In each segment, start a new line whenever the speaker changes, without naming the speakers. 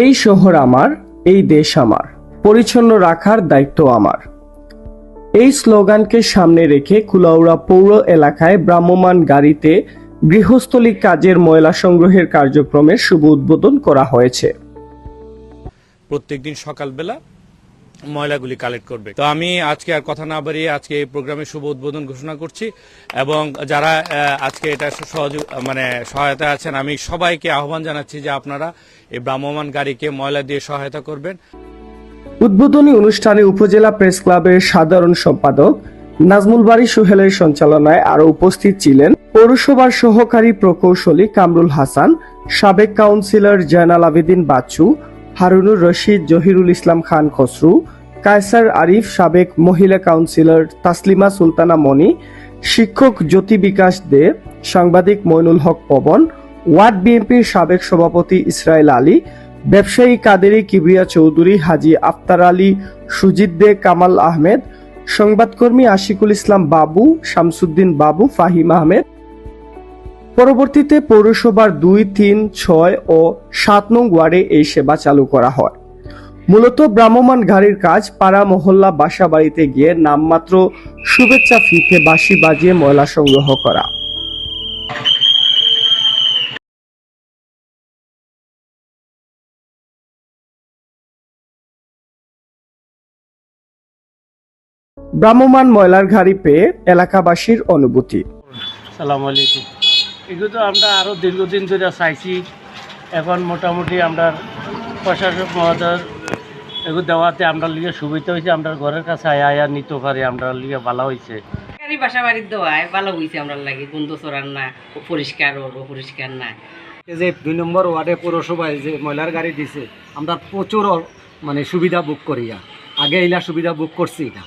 এই শহর আমার, এই দেশ আমার, পরিচ্ছন্ন রাখার দায়িত্ব আমার। এই স্লোগানকে সামনে রেখে কুলাউড়া পৌর এলাকায় ভ্রাম্যমাণ গাড়িতে গৃহস্থলী কাজের ময়লা সংগ্রহের কার্যক্রমের শুভ উদ্বোধন করা হয়েছে।
প্রত্যেকদিন সকালবেলা ময়লাগুলি কালেক্ট করবে। তো আমি আজকে আর কথা না বাড়িয়ে আজকে এই প্রোগ্রামের শুভ উদ্বোধন ঘোষণা করছি এবং যারা আজকে এটা সহায়তা আছেন, আমি সবাইকে আহ্বান জানাচ্ছি যে আপনারা এই ভ্রাম্যমাণ গাড়িকে ময়লা দিয়ে সহায়তা করবেন।
উদ্বোধনী অনুষ্ঠানে উপজেলা প্রেস ক্লাবের সাধারণ সম্পাদক নাজমুল বারী সোহেলের সঞ্চালনায় আরো উপস্থিত ছিলেন পৌরসভার সহকারী প্রকৌশলী কামরুল হাসান, সাবেক কাউন্সিলর জয়নাল আবেদিন বাচ্চু, হারুনুর রশিদ, জহিরুল ইসলাম খান খসরু, কায়সার আরিফ, সাবেক মহিলা কাউন্সিলর তাসলিমা সুলতানা মনি, শিক্ষক জ্যোতি বিকাশ দে, সাংবাদিক মইনুল হক পবন, ওয়ার্ড বিএনপির সাবেক সভাপতি ইসরায়েল আলী, ব্যবসায়ী কাদেরী কিবরিয়া চৌধুরী, হাজী আফতার আলী, সুজিত দে, কামাল আহমেদ, সংবাদকর্মী আশিকুল ইসলাম বাবু, শামসুদ্দিন বাবু, ফাহিম আহমেদ। পরবর্তীতে পৌরসভার 2, 3, 6 ও 7 নং ওয়ার্ডে এই সেবা চালু করা হয়। মূলত ভ্রাম্যমাণ গাড়ির কাজ পাড়া মহল্লা বাসা বাড়িতে গিয়ে নামমাত্র শুভেচ্ছা ফিতে বাঁশি বাজিয়ে ময়লা সংগ্রহ করা। ভ্রাম্যমাণ ময়লার গাড়ি পেয়ে এলাকাবাসীর অনুভূতি।
সালাম আলাইকুম। এগুলো তো আমরা আরও দীর্ঘদিন ধরে চাইছি, এখন মোটামুটি আমরা প্রশাসক মহোদয় এগুলো দেওয়াতে আমরা লিগে সুবিধা হয়েছে, আমরা ঘরের কাছে আয়া নিতে পারি, আমরা লিগে ভালো হয়েছে।
গাড়ি বাসা বাড়ির দেওয়ায় ভালো হয়েছে, আমরা লাগে গন্ধ চড়ার না, পরিষ্কার অপরিষ্কার না।
এই যে 2 নম্বর ওয়ার্ডে পৌরসভায় যে ময়লার গাড়ি দিছে, আমরা প্রচুর সুবিধা বুক করিয়া আগে এইলা সুবিধা বুক করছি না।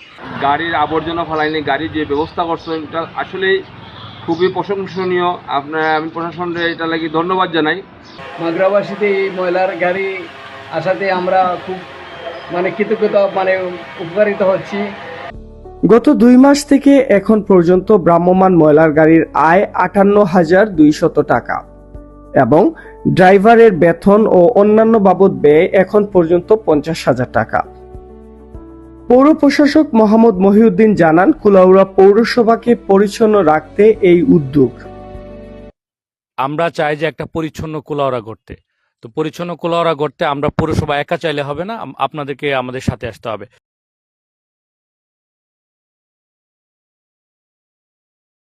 গাড়ির আবর্জনা ফেলাইনি, গাড়ির যে ব্যবস্থা করছেন এটা আসলে খুবই প্রশংসনীয়। আমি প্রশাসনকে এটা লাগি ধন্যবাদ জানাই।
মাগরাবাসীতে এই ময়লার গাড়ি আসাতে আমরা খুব কৃতজ্ঞতা উপকারিত হচ্ছি।
গত 2 মাস থেকে এখন পর্যন্ত ভ্রাম্যমাণ ময়লার গাড়ির আয় 58,200 টাকা এবং ড্রাইভারের বেতন ও অন্যান্য বাবদ ব্যয় এখন পর্যন্ত 50,000 টাকা। পৌর প্রশাসক মোহাম্মদ মহিউদ্দিন জানান, কুলাউড়া পৌরসভাকে পরিচ্ছন্ন রাখতে এই উদ্যোগ।
আমরা চাই যে একটা পরিচ্ছন্ন কুলাউড়া করতে। তো পরিচ্ছন্ন কুলাউড়া করতে আমরা পৌরসভা একা চাইলে হবে না, আপনাদেরকে আমাদের সাথে আসতে হবে।